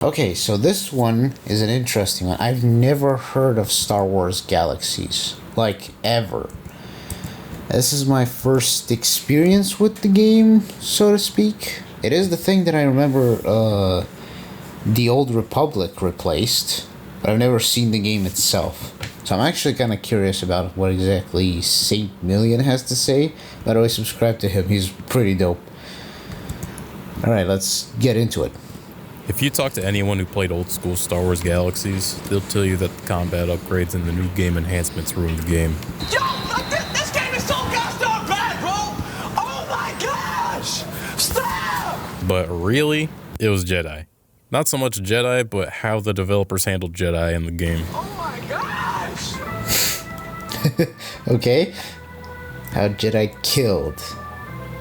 Okay, so this one is an interesting one. I've never heard of Star Wars Galaxies, like ever. This is my first experience with the game, so to speak. It is the thing that I remember the Old Republic replaced, but I've never seen the game itself. So I'm actually kind of curious about what exactly Saintmillion has to say. By the way, subscribe to him, he's pretty dope. Alright, let's get into it. If you talk to anyone who played old school Star Wars Galaxies, they'll tell you that the combat upgrades and the new game enhancements ruined the game. Yo, this game is so gosh darn bad, bro! Oh my gosh! Stop! But really, it was Jedi. Not so much Jedi, but how the developers handled Jedi in the game. Oh my gosh! Okay. How Jedi killed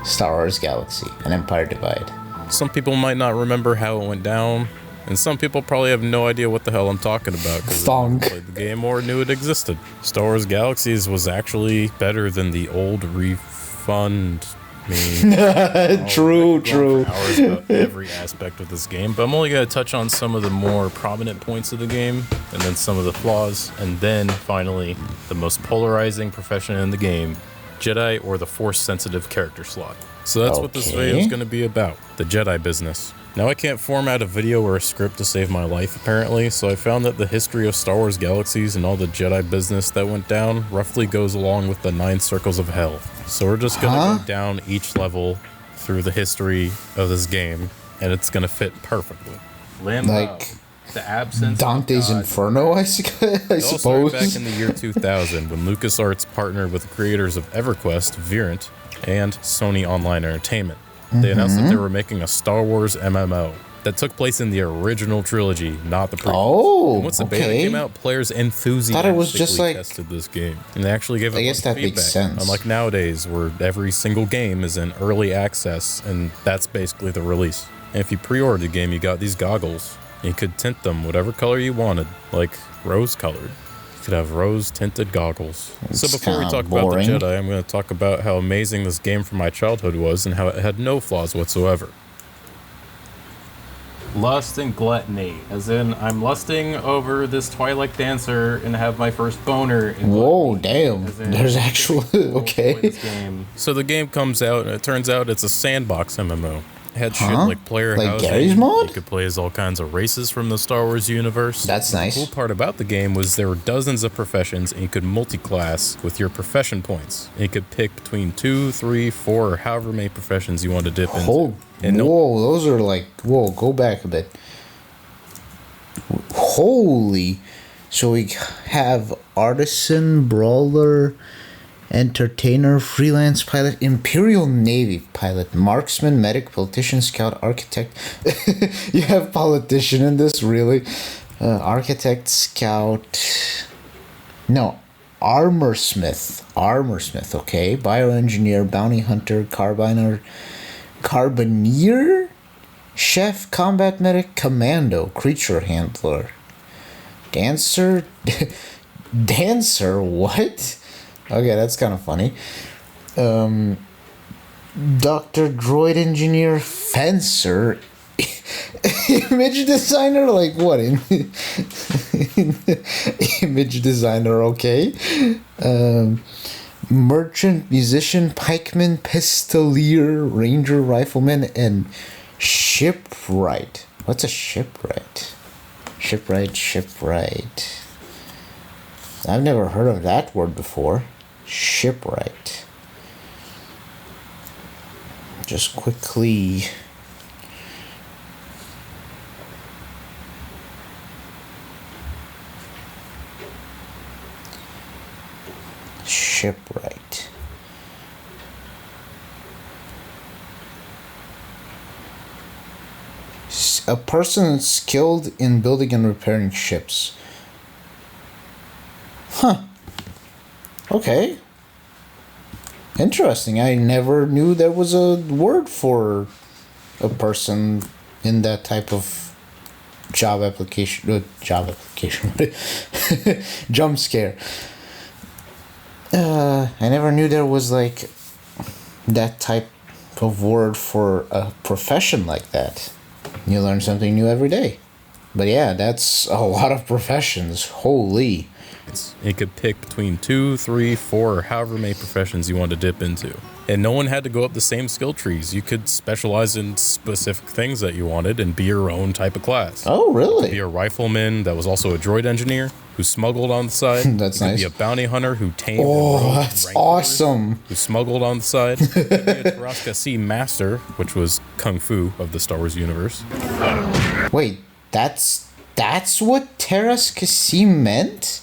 Star Wars Galaxy and Empire Divide. Some people might not remember how it went down, and some people probably have no idea what the hell I'm talking about because they never played the game or knew it existed. Star Wars Galaxies was actually better than the old refund me. True. Hours about every aspect of this game, but I'm only going to touch on some of the more prominent points of the game, and then some of the flaws, and then finally the most polarizing profession in the game, Jedi or the Force-sensitive character slot. So that's what this video is going to be about, the Jedi business. Now I can't format a video or a script to save my life apparently, so I found that the history of Star Wars Galaxies and all the Jedi business that went down roughly goes along with the 9 circles of hell. So we're just going to go down each level through the history of this game, and it's going to fit perfectly. Like the absence Dante's Inferno, I suppose. It all started back in the year 2000 when LucasArts partnered with the creators of EverQuest, Virant, and Sony Online Entertainment. They announced that they were making a Star Wars MMO that took place in the original trilogy, not the prequels. Oh, and once the beta came out, players enthusiastically tested this game, and they actually gave it feedback. Makes sense. Unlike nowadays, where every single game is in early access, and that's basically the release. And if you pre-ordered the game, you got these goggles. And you could tint them whatever color you wanted, like rose-colored. You could have rose-tinted goggles. So before we talk about the Jedi, I'm going to talk about how amazing this game from my childhood was and how it had no flaws whatsoever. Lust and gluttony, as in I'm lusting over this Twilight dancer and have my first boner. Whoa, damn! There's actual okay. So the game comes out, and it turns out it's a sandbox MMO. It had shit like player housing. Garry's Mod? You could play as all kinds of races from the Star Wars universe. That's nice. The cool part about the game was there were dozens of professions, and you could multi-class with your profession points. And you could pick between 2, 3, 4, or however many professions you want to dip into. Whoa, those are like, whoa, go back a bit. Holy. So we have artisan, brawler, entertainer, freelance pilot, Imperial Navy pilot, marksman, medic, politician, scout, architect. You have politician in this, really? Architect, scout. No, armorsmith, okay. Bioengineer, bounty hunter, carbineer, chef, combat medic, commando, creature handler, dancer, what? Okay, that's kind of funny. Doctor, droid engineer, fencer, image designer, like what? Image designer, okay. Merchant, musician, pikeman, pistolier, ranger, rifleman, and shipwright. What's a shipwright? Shipwright. I've never heard of that word before. Shipwright. Just quickly. Shipwright. A person skilled in building and repairing ships. Huh. Okay. Interesting. I never knew there was a word for a person in that type of job application. Jump scare. I never knew there was like that type of word for a profession like that. You learn something new every day. But yeah, that's a lot of professions. Holy. You could pick between 2, 3, 4, or however many professions you want to dip into. And no one had to go up the same skill trees. You could specialize in specific things that you wanted and be your own type of class. Oh, really? Be a rifleman that was also a droid engineer who smuggled on the side. That's you could nice. be a bounty hunter who tamed Oh, and rode that's rancors, awesome. who smuggled on the side. You could be a Tarascasi master, which was Kung Fu of the Star Wars universe. Wait, that's what Terras Kasim meant?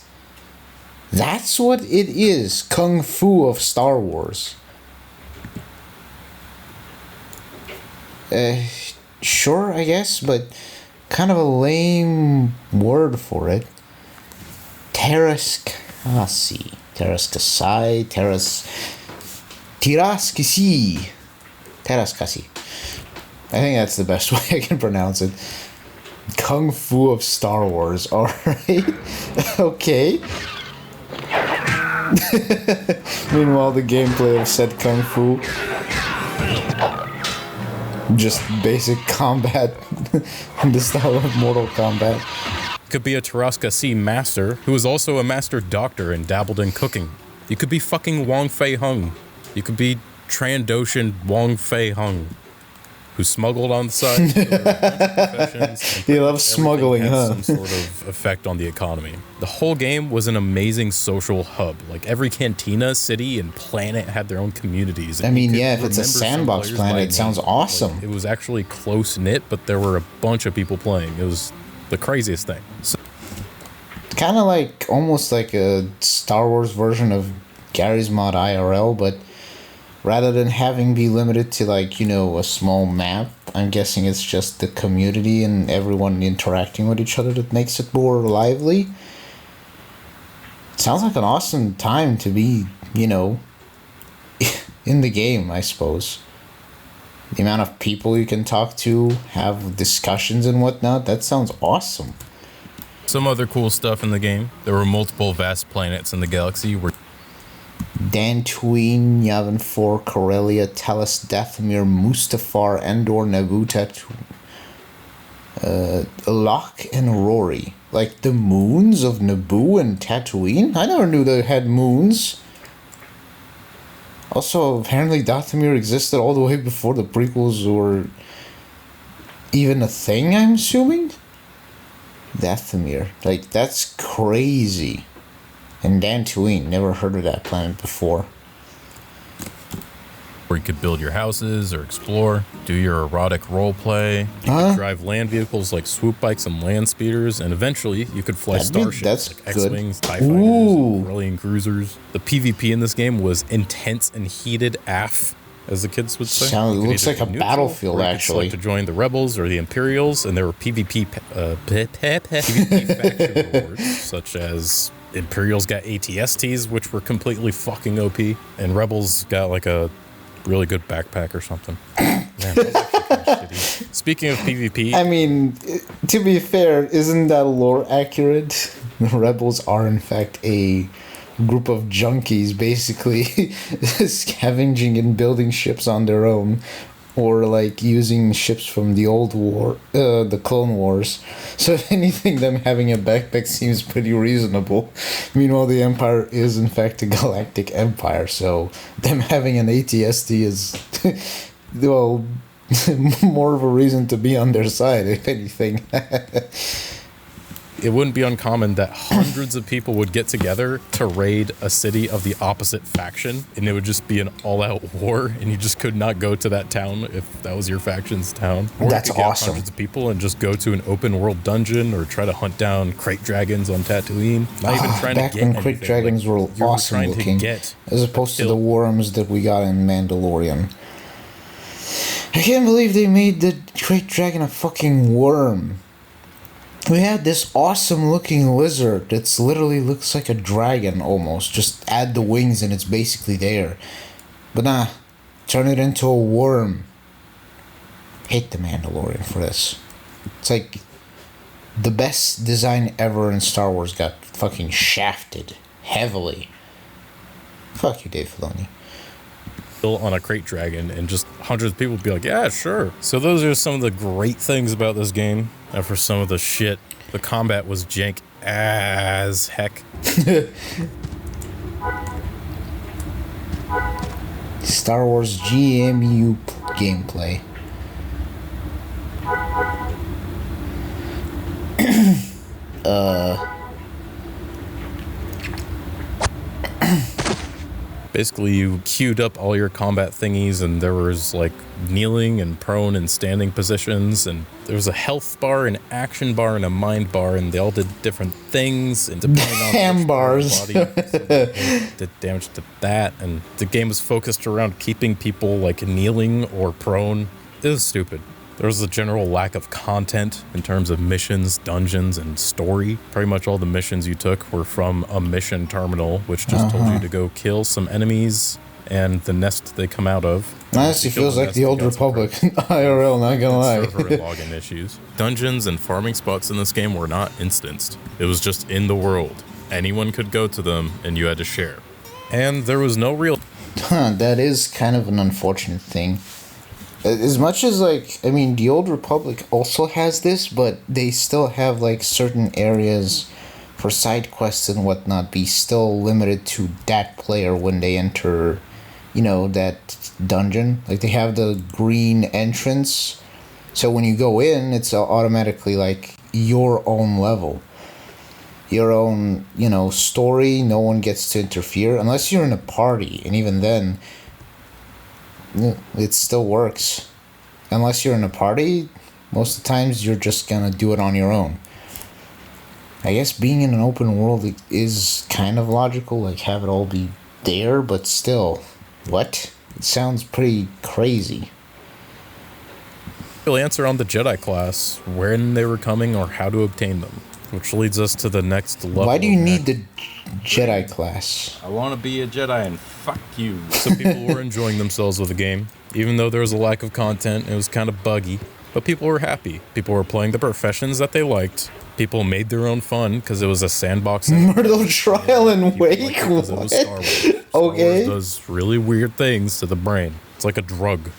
That's what it is. Kung Fu of Star Wars. Sure, I guess, but kind of a lame word for it. Tiraskasi. Tiraskasi. Tiraskasi. Tiraskasi. I think that's the best way I can pronounce it. Kung Fu of Star Wars. Alright. Okay. Meanwhile, the gameplay of said Kung Fu, just basic combat in the style of Mortal Kombat. Could be a Tarascasi master who was also a master doctor and dabbled in cooking. You could be fucking Wong Fei Hung. You could be Trandoshan Wong Fei Hung, who smuggled on the side. He loves smuggling, huh? Some sort of effect on the economy. The whole game was an amazing social hub. Like every cantina, city, and planet had their own communities. I mean, yeah, if it's a sandbox planet, it sounds awesome. Like, it was actually close knit, but there were a bunch of people playing. It was the craziest thing. So, kind of like almost like a Star Wars version of Gary's Mod IRL, but rather than having be limited to like, you know, a small map, I'm guessing it's just the community and everyone interacting with each other that makes it more lively. Sounds like an awesome time to be, you know, in the game, I suppose. The amount of people you can talk to, have discussions and whatnot, that sounds awesome. some other cool stuff in the game. There were multiple vast planets in the galaxy where Dantooine, Yavin 4, Corellia, Talos, Dathomir, Mustafar, Endor, Naboo, Locke, and Rory. Like the moons of Naboo and Tatooine? I never knew they had moons. Also, apparently Dathomir existed all the way before the prequels were even a thing, I'm assuming? Dathomir. Like, that's crazy. And Dantooine, never heard of that planet before. you could build your houses or explore, do your erotic role play. You could drive land vehicles like swoop bikes and land speeders, and eventually you could fly starships like X-Wings, TIE Fighters, and Brilliant Cruisers. The PvP in this game was intense and heated AF, as the kids would say. It looks like a battlefield, actually. You could select to join the Rebels or the Imperials, and there were PvP faction rewards, such as Imperials got ATSTs, which were completely fucking OP, and Rebels got like a really good backpack or something. Man, that was actually kind of shitty. Speaking of PvP, I mean, to be fair, isn't that lore accurate? The Rebels are, in fact, a group of junkies basically scavenging and building ships on their own, or like using ships from the old war, the Clone Wars. So if anything, them having a backpack seems pretty reasonable. Meanwhile, the Empire is in fact a galactic empire, so them having an ATST is well more of a reason to be on their side, if anything. it wouldn't be uncommon that hundreds of people would get together to raid a city of the opposite faction, and it would just be an all-out war, and you just could not go to that town if that was your faction's town. Or That's you could get awesome. Hundreds of people and just go to an open-world dungeon or try to hunt down crate dragons on Tatooine. Not even trying back to get when crate anything. dragons Like, were you were awesome trying looking, to get as opposed to kill. the worms that we got in Mandalorian. I can't believe they made the crate dragon a fucking worm. We had this awesome looking lizard that's literally looks like a dragon almost. Just add the wings and it's basically there. But nah, turn it into a worm. Hate the Mandalorian for this. It's like the best design ever in Star Wars got fucking shafted heavily. Fuck you, Dave Filoni. On a crate dragon, and just hundreds of people would be like, yeah, sure. So those are some of the great things about this game. And for some of the shit, the combat was jank as heck. Star Wars GMU gameplay. Basically, you queued up all your combat thingies, and there was like kneeling and prone and standing positions, and there was a health bar, an action bar, and a mind bar, and they all did different things, and depending on Damn which part of bars. the body did damage to that, and the game was focused around keeping people like kneeling or prone. It was stupid. There was a general lack of content in terms of missions, dungeons, and story. Pretty much all the missions you took were from a mission terminal, which just told you to go kill some enemies and the nest they come out of. Honestly, Kill feels the like nest, the you old got some Republic. credits. IRL, not gonna lie. Server and login issues. Dungeons and farming spots in this game were not instanced. It was just in the world. Anyone could go to them, and you had to share. And there was no real... That is kind of an unfortunate thing. As much as, like, I mean, the Old Republic also has this, but they still have, like, certain areas for side quests and whatnot be still limited to that player when they enter, you know, that dungeon. Like, they have the green entrance, so when you go in, it's automatically, like, your own level. Your own, you know, story. No one gets to interfere, unless you're in a party, and even then... it still works. Unless you're in a party, most of the times you're just gonna do it on your own. I guess being in an open world is kind of logical, like have it all be there, but still, what? It sounds pretty crazy. real answer on the Jedi class, when they were coming or how to obtain them. Which leads us to the next level. Why do you need the Jedi class? I want to be a Jedi and fuck you. Some people were enjoying themselves with the game. Even though there was a lack of content, it was kind of buggy. But people were happy. People were playing the professions that they liked. People made their own fun because it was a sandbox. Myrtle Trial and People liked Wake? it 'cause it was Star Wars. Star Okay. Wars does really weird things to the brain. It's like a drug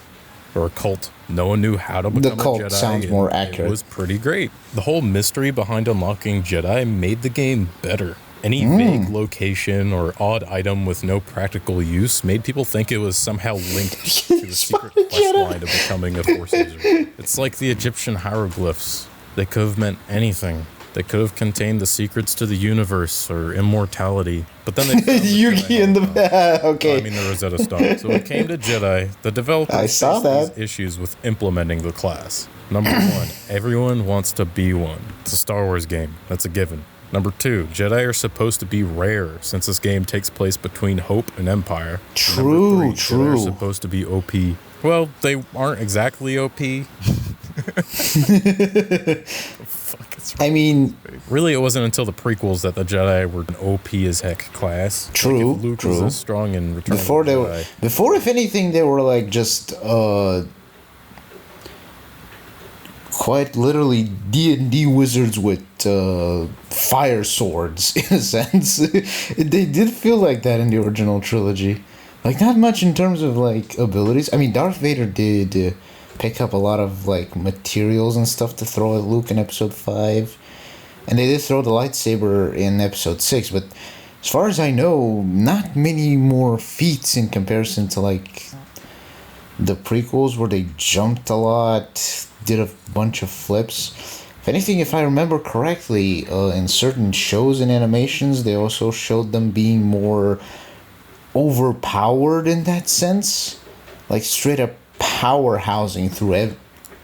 or a cult. No one knew how to become cult a Jedi. sounds and more accurate. It was pretty great. The whole mystery behind unlocking Jedi made the game better. Any vague location or odd item with no practical use made people think it was somehow linked to a secret quest line of becoming a Force user. It's like the Egyptian hieroglyphs. They could have meant anything. They could have contained the secrets to the universe or immortality. But then they found the Yugi Jedi in the holocron. okay. I mean, the Rosetta Stone. So when it came to Jedi, the developers I saw faced that. these issues with implementing the class. Number one, everyone wants to be one. It's a Star Wars game. That's a given. Number two, Jedi are supposed to be rare since this game takes place between Hope and Empire. True, Number three, Jedi are true. supposed to be OP. Well, they aren't exactly OP. Fuck, it's I mean, Really, it wasn't until the prequels that the Jedi were an OP as heck class. True, Like if Luke was true. as strong in Return before of the they Jedi. were, before if anything, they were like just quite literally D&D wizards with fire swords in a sense. They did feel like that in the original trilogy. Like not much in terms of like abilities. I mean, Darth Vader did pick up a lot of like materials and stuff to throw at Luke in Episode 5, and they did throw the lightsaber in Episode 6. But as far as I know, not many more feats in comparison to like the prequels where they jumped a lot, did a bunch of flips. If anything, if I remember correctly, in certain shows and animations, they also showed them being more overpowered in that sense, like straight up powerhousing through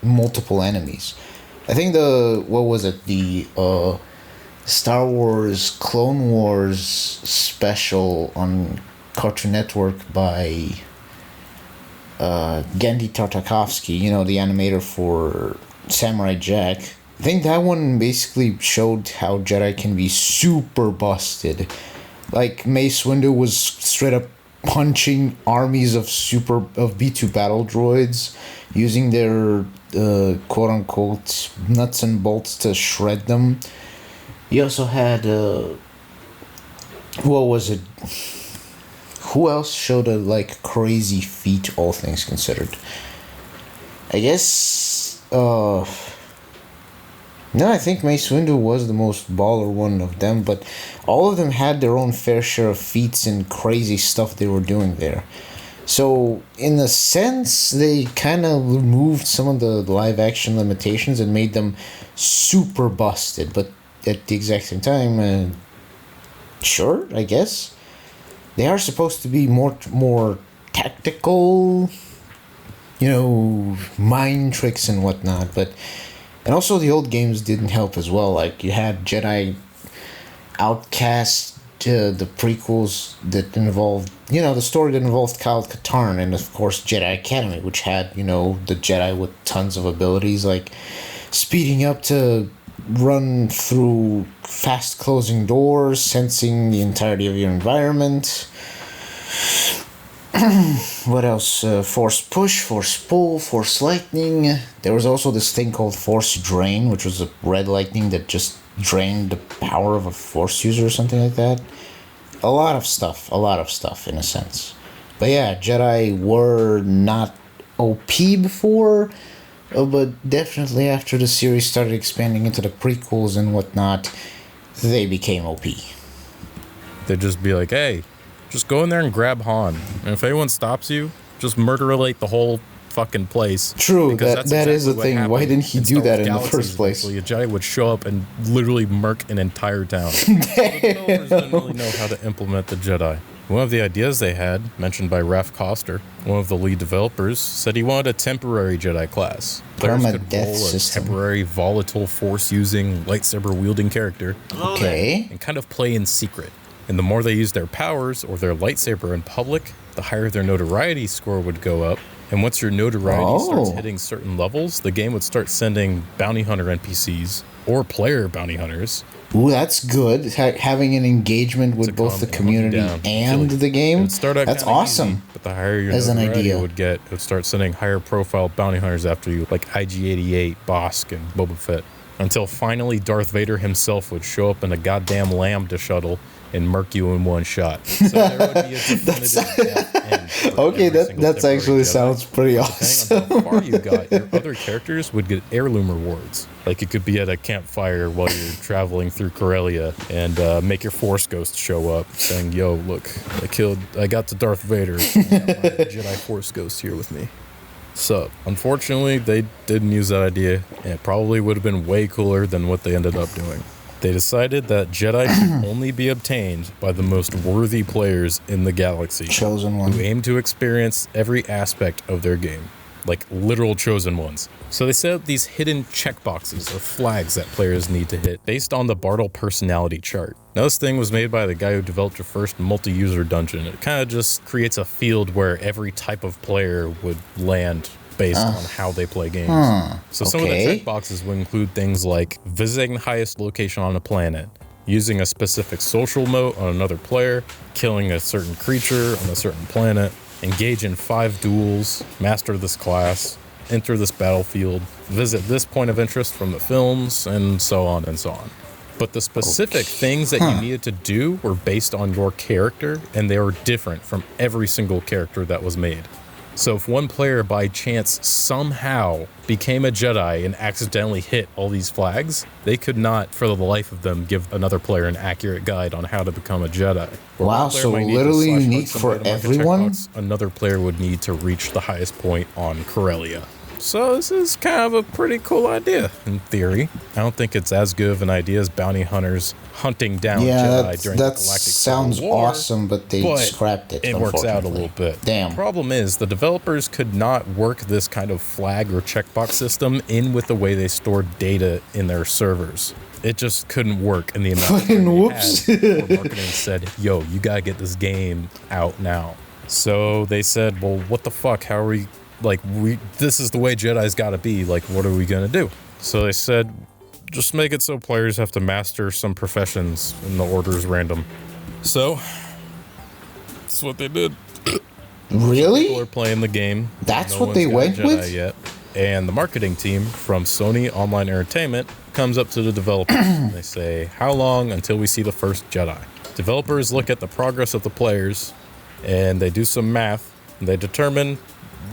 multiple enemies. I think the Star Wars Clone Wars special on Cartoon Network by Genndy Tartakovsky, you know, the animator for Samurai Jack. I think that one basically showed how Jedi can be super busted. Like Mace Windu was straight up punching armies of B2 battle droids, using their quote unquote nuts and bolts to shred them. He also had what was it? Who else showed a like crazy feat, all things considered? I guess No, I think Mace Windu was the most baller one of them, but all of them had their own fair share of feats and crazy stuff they were doing there. So, in a sense, they kind of removed some of the live action limitations and made them super busted, but at the exact same time, sure, I guess. They are supposed to be more tactical, mind tricks and whatnot, but. And also, the old games didn't help as well. Like, you had Jedi Outcast, the prequels that involved, the story that involved Kyle Katarn, and of course, Jedi Academy, which had, the Jedi with tons of abilities, like speeding up to run through fast closing doors, sensing the entirety of your environment. What else? Force push, force pull, force lightning. There was also this thing called force drain, which was a red lightning that just drained the power of a force user or something like that. A lot of stuff in a sense. But yeah, Jedi were not OP before, but definitely after the series started expanding into the prequels and whatnot, they became OP. They'd just be like, hey, just go in there and grab Han. And if anyone stops you, just murderate the whole fucking place. True, that is the thing. Why didn't he do that in the first place? A Jedi would show up and literally murk an entire town. The developers didn't really know how to implement the Jedi. One of the ideas they had, mentioned by Raph Koster, one of the lead developers, said he wanted a temporary Jedi class. Players could roll a temporary, volatile, force-using, lightsaber-wielding character. Okay. And kind of play in secret. And the more they used their powers or their lightsaber in public, the higher their notoriety score would go up. And once your notoriety starts hitting certain levels, the game would start sending bounty hunter NPCs or player bounty hunters. Ooh, that's good. Having an engagement with both the community and the game. That's awesome. Easy, but the higher your notoriety would get, it would start sending higher profile bounty hunters after you, like IG-88, Bosk, and Boba Fett. Until finally Darth Vader himself would show up in a goddamn Lambda shuttle and murk you in one shot. So there would be a definitive death end. Okay, that actually sounds pretty awesome. Depending on how far you got, your other characters would get heirloom rewards. Like, it could be at a campfire while you're traveling through Corellia and make your Force Ghost show up saying, yo, look, I got to Darth Vader. I got my Jedi Force Ghost here with me. So, unfortunately, they didn't use that idea, and it probably would have been way cooler than what they ended up doing. They decided that Jedi could only be obtained by the most worthy players in the galaxy. Chosen one. Who aim to experience every aspect of their game. Like literal chosen ones. So they set up these hidden checkboxes or flags that players need to hit based on the Bartle personality chart. Now this thing was made by the guy who developed the first multi-user dungeon. It kind of just creates a field where every type of player would land based on how they play games. So some of the checkboxes would include things like visiting the highest location on a planet, using a specific social mote on another player, killing a certain creature on a certain planet, engage in 5 duels, master this class, enter this battlefield, visit this point of interest from the films, and so on and so on. But the specific things that you needed to do were based on your character, and they were different from every single character that was made. So if one player by chance somehow became a Jedi and accidentally hit all these flags, they could not, for the life of them, give another player an accurate guide on how to become a Jedi. Wow, so literally unique for everyone? Another player would need to reach the highest point on Corellia. So this is kind of a pretty cool idea, in theory. I don't think it's as good of an idea as bounty hunters hunting down Jedi during the Galactic sounds War, awesome, but they scrapped it. It works out a little bit. Damn. The problem is the developers could not work this kind of flag or checkbox system in with the way they stored data in their servers. It just couldn't work in the amount of time whoops. marketing said, yo, you gotta get this game out now. So they said, well, what the fuck? How are we... this is the way Jedi's gotta be. Like, what are we gonna do? So they said, just make it so players have to master some professions and the order is random. So, that's what they did. Really? People are playing the game. That's what they went with? Yet. And the marketing team from Sony Online Entertainment comes up to the developers and they say, how long until we see the first Jedi? Developers look at the progress of the players and they do some math and they determine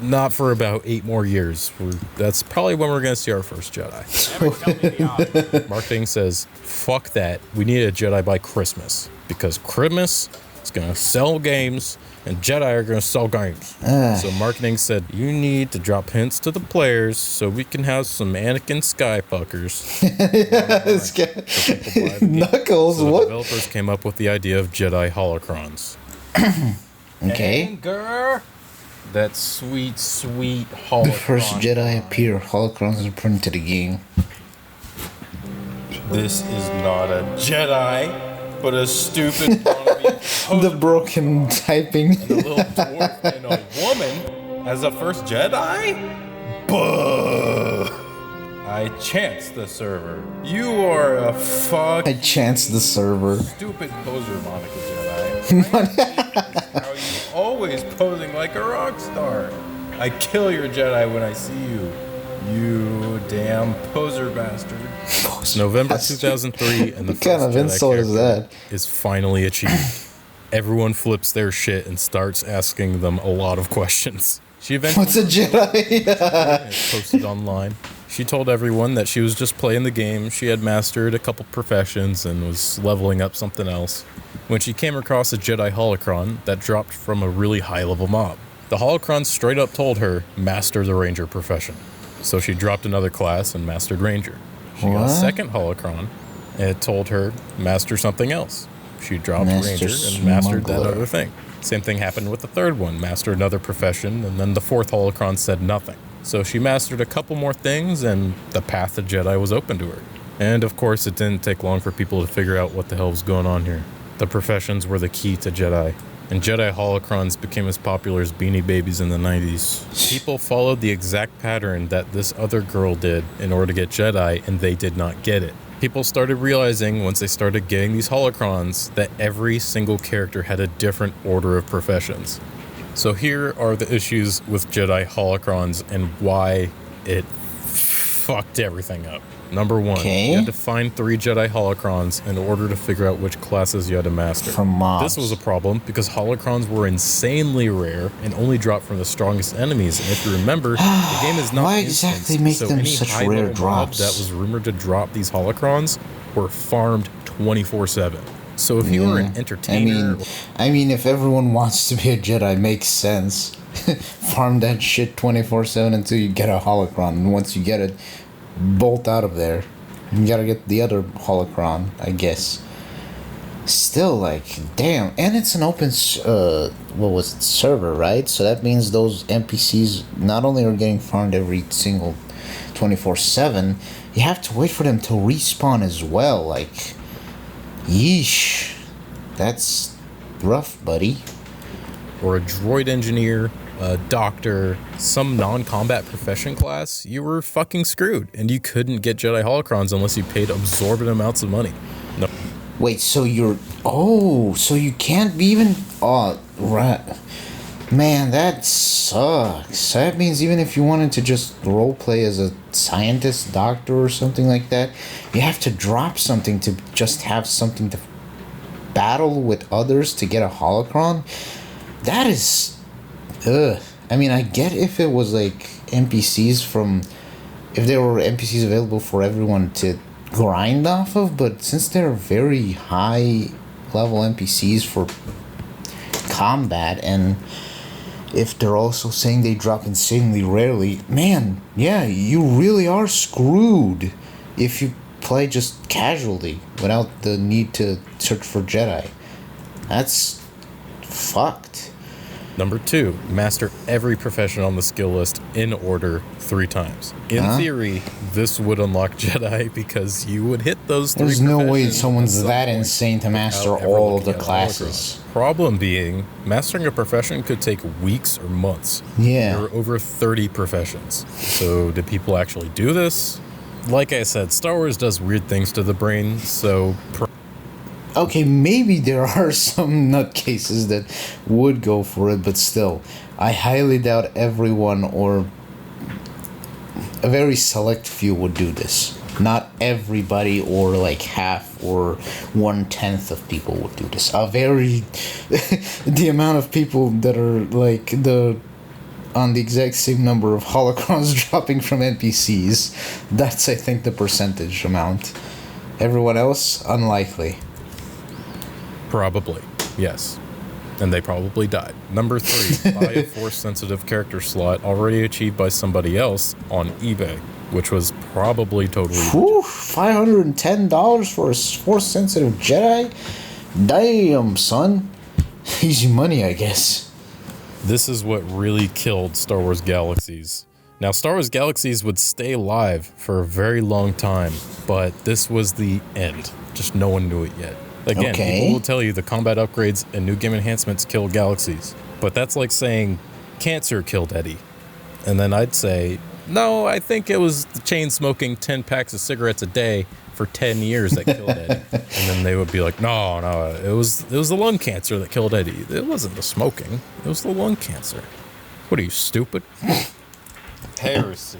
not for about 8 more years. That's probably when we're going to see our first Jedi. Marketing says, fuck that. We need a Jedi by Christmas. Because Christmas is going to sell games, and Jedi are going to sell games. So marketing said, you need to drop hints to the players so we can have some Anakin Skyfuckers. Knuckles, so what? The developers came up with the idea of Jedi holocrons. Okay. Anger. That sweet, sweet holocron. The first Jedi appear. Holocrons are put into the game. This is not a Jedi, but a stupid wannabe The broken typing. and a little dwarf and a woman as a first Jedi? Buh! I chanced the server. You are a fuck. I chanced the server. Stupid poser, Monica Jedi. How you always posing like a rock star. I kill your Jedi when I see you. You damn poser bastard. It's November 2003, and the What kind first of Jedi insult is character that? is finally achieved. Everyone flips their shit and starts asking them a lot of questions. She eventually What's a Jedi? it's posted online. She told everyone that she was just playing the game, she had mastered a couple professions and was leveling up something else, when she came across a Jedi holocron that dropped from a really high-level mob. The holocron straight up told her, master the ranger profession. So she dropped another class and mastered ranger. She got a What? second holocron, and it told her, master something else. She dropped Master ranger and mastered that smuggler. other thing. Same thing happened with the third one, master another profession, and then the fourth holocron said nothing. So she mastered a couple more things, and the path to Jedi was open to her. And of course, it didn't take long for people to figure out what the hell was going on here. The professions were the key to Jedi, and Jedi holocrons became as popular as Beanie Babies in the 90s. People followed the exact pattern that this other girl did in order to get Jedi, and they did not get it. People started realizing, once they started getting these holocrons, that every single character had a different order of professions. So here are the issues with Jedi holocrons and why it fucked everything up. Number 1, Okay. you had to find 3 Jedi holocrons in order to figure out which classes you had to master. From mobs. This was a problem because holocrons were insanely rare and only dropped from the strongest enemies. And if you remember, the game is not Why instant, exactly make so them any such high-level rare mob drops? that was rumored to drop these holocrons were farmed 24/7. So if you were an entertainer, I mean, if everyone wants to be a Jedi, makes sense. Farm that shit 24/7 until you get a holocron, and once you get it, bolt out of there. You gotta get the other holocron, I guess. Still, like, damn, and it's an open, server, right? So that means those NPCs not only are getting farmed every single 24/7, you have to wait for them to respawn as well. Like, yeesh, that's rough, buddy. or a droid engineer, a doctor, some non-combat profession class, you were fucking screwed, and you couldn't get Jedi holocrons unless you paid absorbent amounts of money. No. Wait, so so you can't be even, right. Man, that sucks. That means even if you wanted to just roleplay as a scientist, doctor, or something like that, you have to drop something to just have something to battle with others to get a holocron. That is, I mean, I get if it was like NPCs if there were NPCs available for everyone to grind off of, but since they're very high level NPCs for combat, and if they're also saying they drop insanely rarely, man, yeah, you really are screwed if you play just casually without the need to search for Jedi. That's fucked. Number 2, master every profession on the skill list in order 3 times. In theory, this would unlock Jedi because you would hit those 3 There's no way professions someone's at some that point insane to master without ever all of looking the at a classes. holocron. Problem being, mastering a profession could take weeks or months. Yeah. There are over 30 professions. So did people actually do this? Like I said, Star Wars does weird things to the brain, so Okay, maybe there are some nutcases that would go for it, but still, I highly doubt everyone or a very select few would do this. Not everybody, or like half or 1/10 of people would do this. The amount of people that are like on the exact same number of holocrons dropping from NPCs. That's, I think, the percentage amount. Everyone else, unlikely. Probably, yes. And they probably died. Number 3, buy a Force-sensitive character slot already achieved by somebody else on eBay, which was probably totally Whew, $510 for a Force-sensitive Jedi? Damn, son. Easy money, I guess. This is what really killed Star Wars Galaxies. Now, Star Wars Galaxies would stay live for a very long time, but this was the end. Just no one knew it yet. Again, people will tell you the combat upgrades and new game enhancements killed Galaxies, but that's like saying cancer killed Eddie. And then I'd say, no, I think it was the chain smoking 10 packs of cigarettes a day for 10 years that killed Eddie. And then they would be like, no, it was the lung cancer that killed Eddie. It wasn't the smoking. It was the lung cancer. What are you, stupid? Heresy.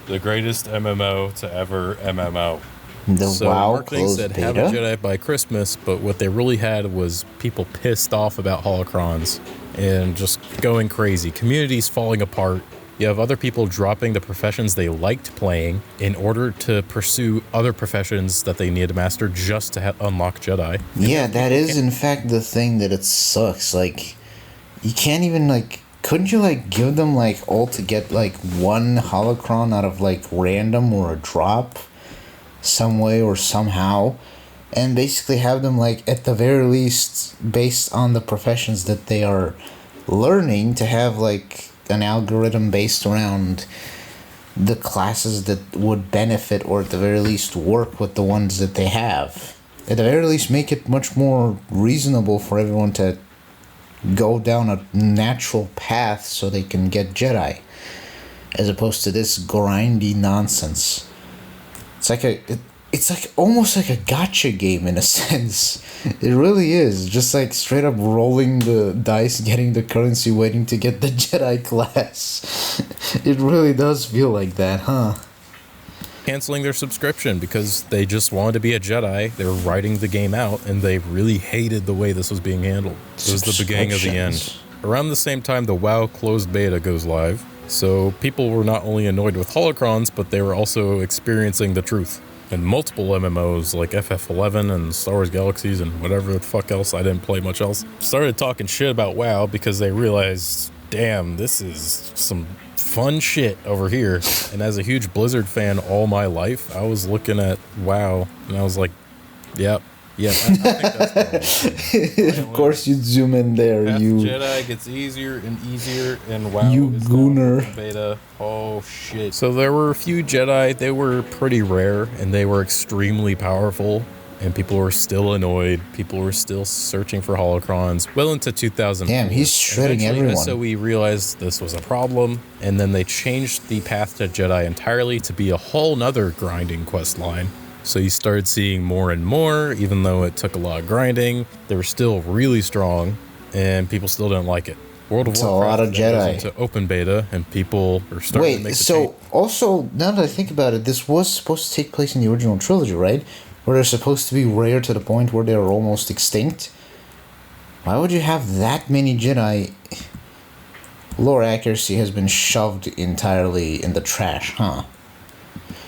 The greatest MMO to ever MMO. The WoW marketing closed said beta? have a Jedi by Christmas, but what they really had was people pissed off about holocrons and just going crazy. Communities falling apart. You have other people dropping the professions they liked playing in order to pursue other professions that they need to master just to unlock Jedi. Yeah, that is in fact the thing that it sucks. Like, you can't even, like, couldn't you, like, give them, like, all to get, like, one holocron out of, like, random or a drop some way or somehow, and basically have them, like, at the very least, based on the professions that they are learning, to have, like, an algorithm based around the classes that would benefit or at the very least work with the ones that they have. At the very least make it much more reasonable for everyone to go down a natural path so they can get Jedi, as opposed to this grindy nonsense. It's like almost like a gacha game in a sense. It really is. Just like straight up rolling the dice, getting the currency, waiting to get the Jedi class. It really does feel like that, huh? Canceling their subscription because they just wanted to be a Jedi. They were writing the game out and they really hated the way this was being handled. It was the beginning of the end. Around the same time, the WoW closed beta goes live. So people were not only annoyed with holocrons, but they were also experiencing the truth. And multiple MMOs like FF11 and Star Wars Galaxies and whatever the fuck else, I didn't play much else, started talking shit about WoW because they realized, damn, this is some fun shit over here. And as a huge Blizzard fan all my life, I was looking at WoW and I was like, yep. Yeah, I think that's probably. Of course you'd zoom in there, Path you... Jedi gets easier and easier, and WoW You is gooner. now in beta. Oh, shit. So there were a few Jedi. They were pretty rare, and they were extremely powerful, and people were still annoyed. People were still searching for holocrons well into 2000. Damn, he's shredding Eventually, everyone. SOE realized this was a problem, and then they changed the path to Jedi entirely to be a whole nother grinding quest line. So you started seeing more and more, even though it took a lot of grinding. They were still really strong, and people still didn't like it. World of It's a lot of Jedi. into open beta, and people are starting to make the change. Also, now that I think about it, this was supposed to take place in the original trilogy, right? Where they're supposed to be rare to the point where they're almost extinct. Why would you have that many Jedi? Lore accuracy has been shoved entirely in the trash, huh?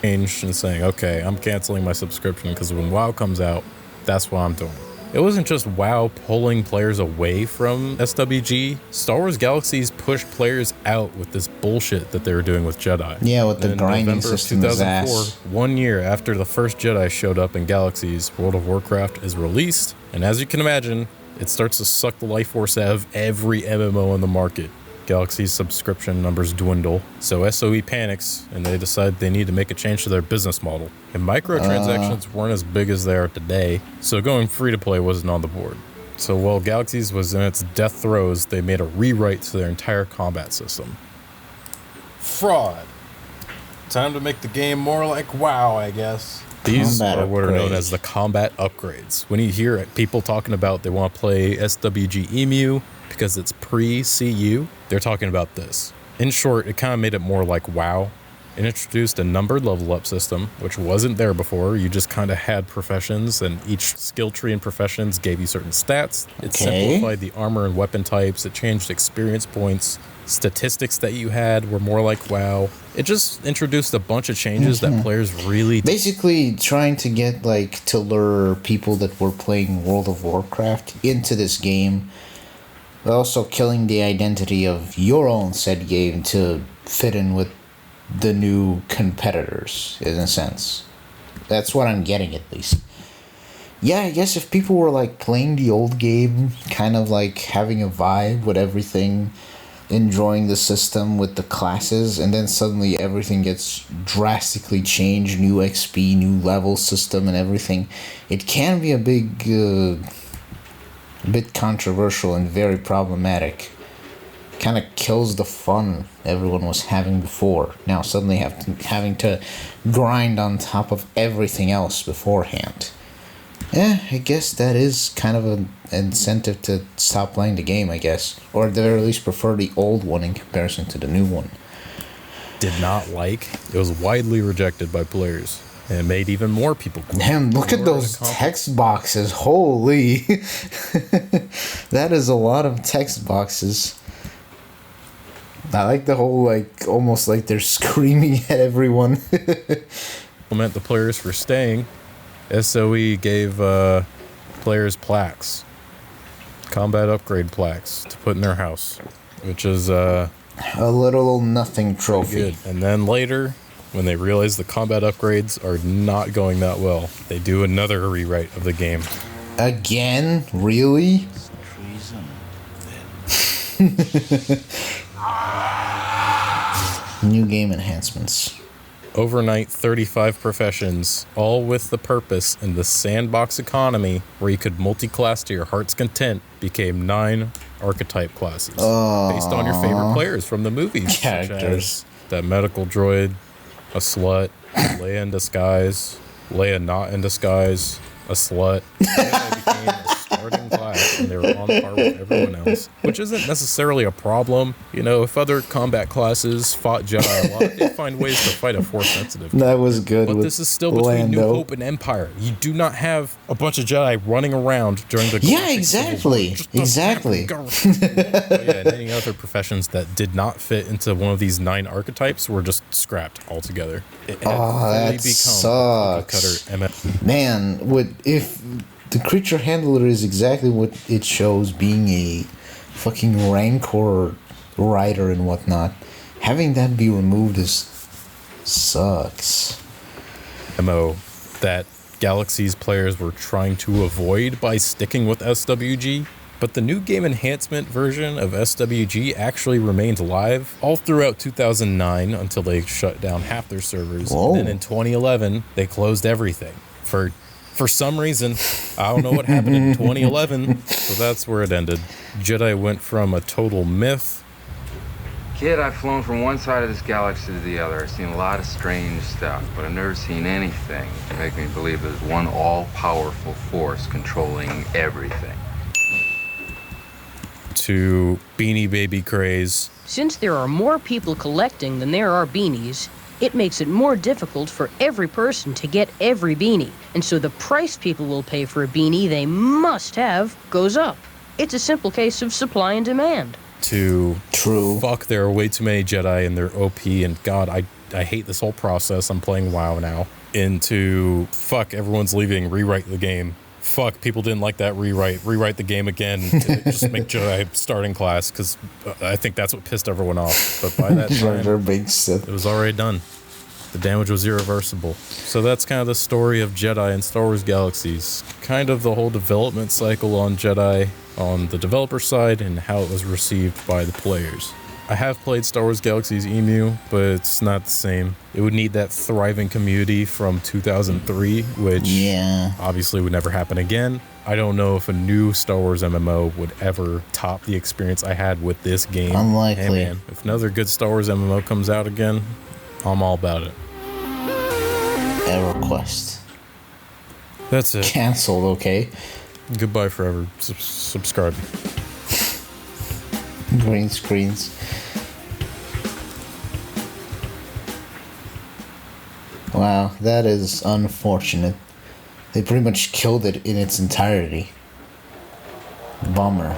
Changed and saying, okay, I'm canceling my subscription because when WoW comes out, that's what I'm doing. It wasn't just WoW pulling players away from SWG. Star Wars Galaxies pushed players out with this bullshit that they were doing with Jedi. Yeah, with the And in grinding November of system is ass. 2004, 1 year after the first Jedi showed up in Galaxies, World of Warcraft is released, and as you can imagine, it starts to suck the life force out of every MMO on the market. Galaxy's subscription numbers dwindle, so SOE panics, and they decide they need to make a change to their business model. And microtransactions weren't as big as they are today, so going free-to-play wasn't on the board. So while Galaxies was in its death throes, they made a rewrite to their entire combat system. Fraud. Time to make the game more like WoW, I guess. These Combat are what are known upgrade. as the combat upgrades. When you hear people talking about they want to play SWG EMU because it's pre-CU, they're talking about this. In short, it kind of made it more like WoW. It introduced a numbered level up system, which wasn't there before. You just kind of had professions, and each skill tree and professions gave you certain stats. It simplified the armor and weapon types. It changed experience points. Statistics that you had were more like WoW. It just introduced a bunch of changes that players really... Basically trying to get, like, to lure people that were playing World of Warcraft into this game, but also killing the identity of your own said game to fit in with the new competitors, in a sense. That's what I'm getting, at least. Yeah, I guess if people were, like, playing the old game, kind of, like, having a vibe with everything, enjoying the system with the classes, and then suddenly everything gets drastically changed, new XP, new level system and everything, it can be a bit controversial and very problematic. Kind of kills the fun everyone was having before. Now suddenly having to grind on top of everything else beforehand. Yeah, I guess that is kind of an incentive to stop playing the game, I guess. Or at the very least prefer the old one in comparison to the new one. Did not like. It was widely rejected by players. And it made even more people quit. Damn, look at those text boxes. Holy. That is a lot of text boxes. I like the whole, like, almost like they're screaming at everyone. Compliment the players for staying. SOE gave players plaques, combat upgrade plaques, to put in their house, which is a little nothing trophy. Good. And then later, when they realize the combat upgrades are not going that well, they do another rewrite of the game. Again? Really? New game enhancements. Overnight 35 professions, all with the purpose in the sandbox economy where you could multi-class to your heart's content, became 9 archetype classes based on your favorite players from the movies. Characters. Such as that medical droid, a slut, Leia in disguise, Leia not in disguise, a slut. Jedi became a starting class and they were on par with everyone else, which isn't necessarily a problem. You know, if other combat classes fought Jedi a lot, they'd find ways to fight a Force sensitive. That was good. But this is still between Lando. New Hope and Empire. You do not have a bunch of Jedi running around during the exactly. But yeah, and any other professions that did not fit into one of these 9 archetypes were just scrapped altogether. That sucks. Man, if the creature handler is exactly what it shows, being a fucking Rancor rider and whatnot, having that be removed sucks. MO that Galaxies players were trying to avoid by sticking with SWG, but the new game enhancement version of SWG actually remained live all throughout 2009 until they shut down half their servers. Whoa. And then in 2011, they closed everything. For some reason, I don't know what happened in 2011, so that's where it ended. Jedi went from a total myth. Kid, I've flown from one side of this galaxy to the other. I've seen a lot of strange stuff, but I've never seen anything to make me believe there's one all-powerful force controlling everything. To Beanie Baby craze. Since there are more people collecting than there are beanies, it makes it more difficult for every person to get every beanie, and so the price people will pay for a beanie they must have goes up. It's a simple case of supply and demand. To True. Fuck, there are way too many Jedi and they're OP, and God, I hate this whole process. I'm playing WoW now. Into fuck, everyone's leaving, rewrite the game. Fuck, people didn't like that rewrite the game again to just make Jedi starting class, because I think that's what pissed everyone off. But by that time, it was already done. The damage was irreversible. So that's kind of the story of Jedi and Star Wars Galaxies. Kind of the whole development cycle on Jedi on the developer side and how it was received by the players. I have played Star Wars Galaxies EMU, but it's not the same. It would need that thriving community from 2003, which obviously would never happen again. I don't know if a new Star Wars MMO would ever top the experience I had with this game. Unlikely. Hey man, if another good Star Wars MMO comes out again, I'm all about it. A request. That's it. Cancelled, okay? Goodbye forever. Subscribe. Green screens. Wow, that is unfortunate. They pretty much killed it in its entirety. Bummer.